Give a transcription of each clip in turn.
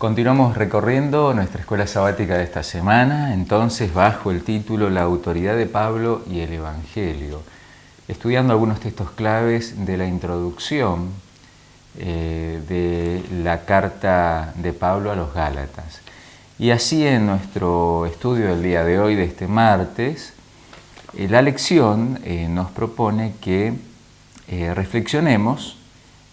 Continuamos recorriendo nuestra escuela sabática de esta semana, entonces bajo el título La autoridad de Pablo y el Evangelio, estudiando algunos textos claves de la introducción de la carta de Pablo a los Gálatas. Y así en nuestro estudio del día de hoy, de este martes, la lección nos propone que reflexionemos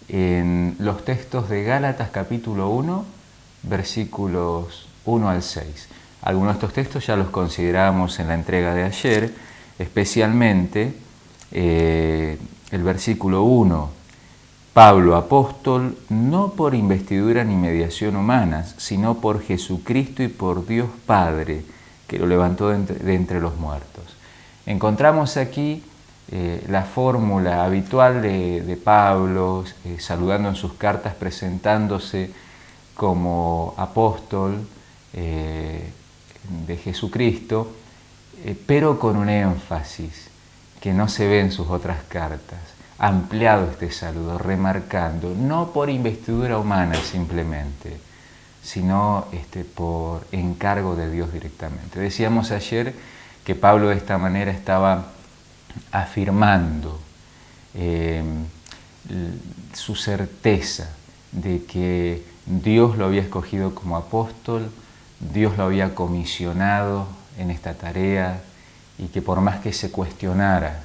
en los textos de Gálatas capítulo 1, versículos 1 al 6. Algunos de estos textos ya los consideramos en la entrega de ayer, especialmente el versículo 1. Pablo, apóstol, no por investidura ni mediación humanas, sino por Jesucristo y por Dios Padre, que lo levantó de entre los muertos. Encontramos aquí la fórmula habitual de Pablo, saludando en sus cartas, presentándose como apóstol de Jesucristo, pero con un énfasis que no se ve en sus otras cartas. Ha ampliado este saludo, remarcando, no por investidura humana simplemente, sino por encargo de Dios directamente. Decíamos ayer que Pablo de esta manera estaba afirmando su certeza de que Dios lo había escogido como apóstol, Dios lo había comisionado en esta tarea y que por más que se cuestionara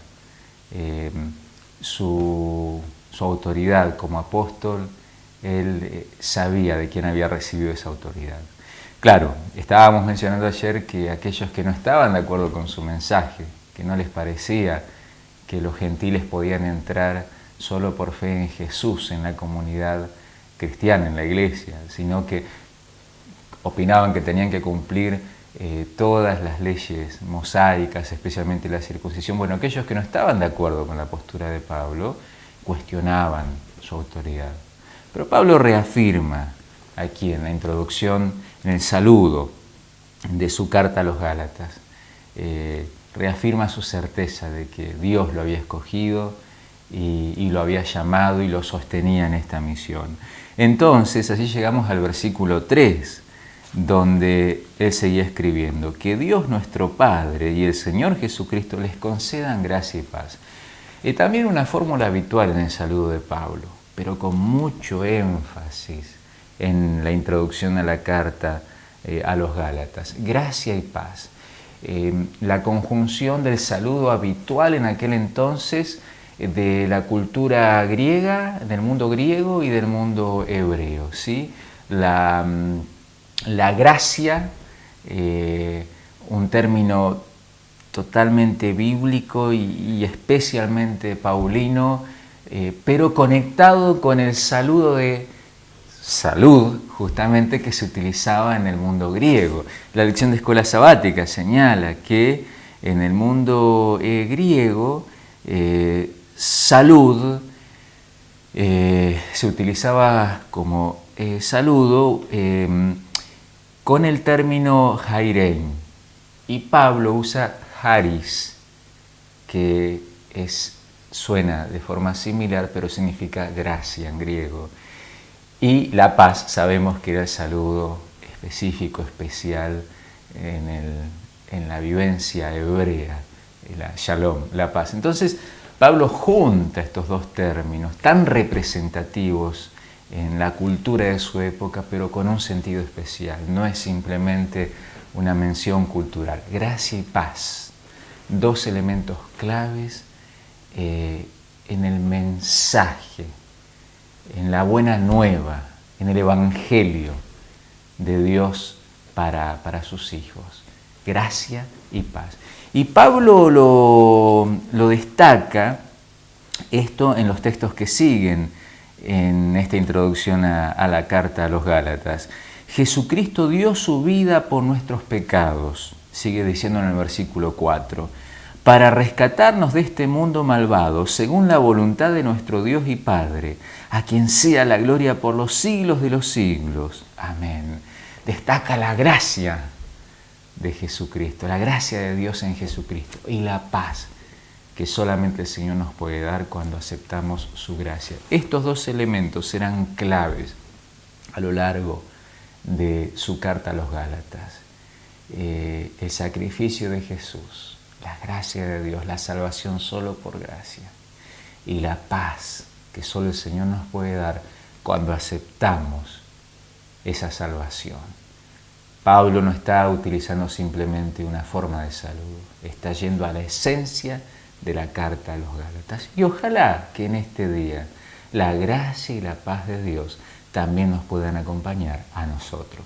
su autoridad como apóstol, él sabía de quién había recibido esa autoridad. Claro, estábamos mencionando ayer que aquellos que no estaban de acuerdo con su mensaje, que no les parecía que los gentiles podían entrar solo por fe en Jesús, en la comunidad cristiana, en la iglesia, sino que opinaban que tenían que cumplir todas las leyes mosaicas, especialmente la circuncisión. Bueno, aquellos que no estaban de acuerdo con la postura de Pablo cuestionaban su autoridad. Pero Pablo reafirma aquí en la introducción, en el saludo de su carta a los Gálatas, reafirma su certeza de que Dios lo había escogido y lo había llamado y lo sostenía en esta misión. Entonces, así llegamos al versículo 3, donde él seguía escribiendo: que Dios nuestro Padre y el Señor Jesucristo les concedan gracia y paz. También una fórmula habitual en el saludo de Pablo, pero con mucho énfasis en la introducción a la carta a los Gálatas. Gracia y paz. La conjunción del saludo habitual en aquel entonces de la cultura griega, del mundo griego y del mundo hebreo, ¿sí? La gracia, un término totalmente bíblico y especialmente paulino, pero conectado con el saludo de salud, justamente, que se utilizaba en el mundo griego. La lección de escuela sabática señala que en el mundo griego salud se utilizaba como saludo con el término jairein, y Pablo usa haris, que suena de forma similar pero significa gracia en griego, y la paz sabemos que era el saludo específico, especial en la vivencia hebrea, la shalom, la paz. Entonces Pablo junta estos dos términos tan representativos en la cultura de su época, pero con un sentido especial. No es simplemente una mención cultural. Gracia y paz, dos elementos claves en el mensaje, en la buena nueva, en el Evangelio de Dios para sus hijos. Gracia y paz. Y Pablo lo destaca esto en los textos que siguen en esta introducción a la carta a los Gálatas. Jesucristo dio su vida por nuestros pecados, sigue diciendo en el versículo 4, para rescatarnos de este mundo malvado, según la voluntad de nuestro Dios y Padre, a quien sea la gloria por los siglos de los siglos. Amén. Destaca la gracia de Jesucristo, la gracia de Dios en Jesucristo y la paz que solamente el Señor nos puede dar cuando aceptamos su gracia. Estos dos elementos serán claves a lo largo de su carta a los Gálatas. El sacrificio de Jesús, la gracia de Dios, la salvación solo por gracia y la paz que solo el Señor nos puede dar cuando aceptamos esa salvación. Pablo no está utilizando simplemente una forma de saludo, está yendo a la esencia de la carta a los Gálatas. Y ojalá que en este día la gracia y la paz de Dios también nos puedan acompañar a nosotros.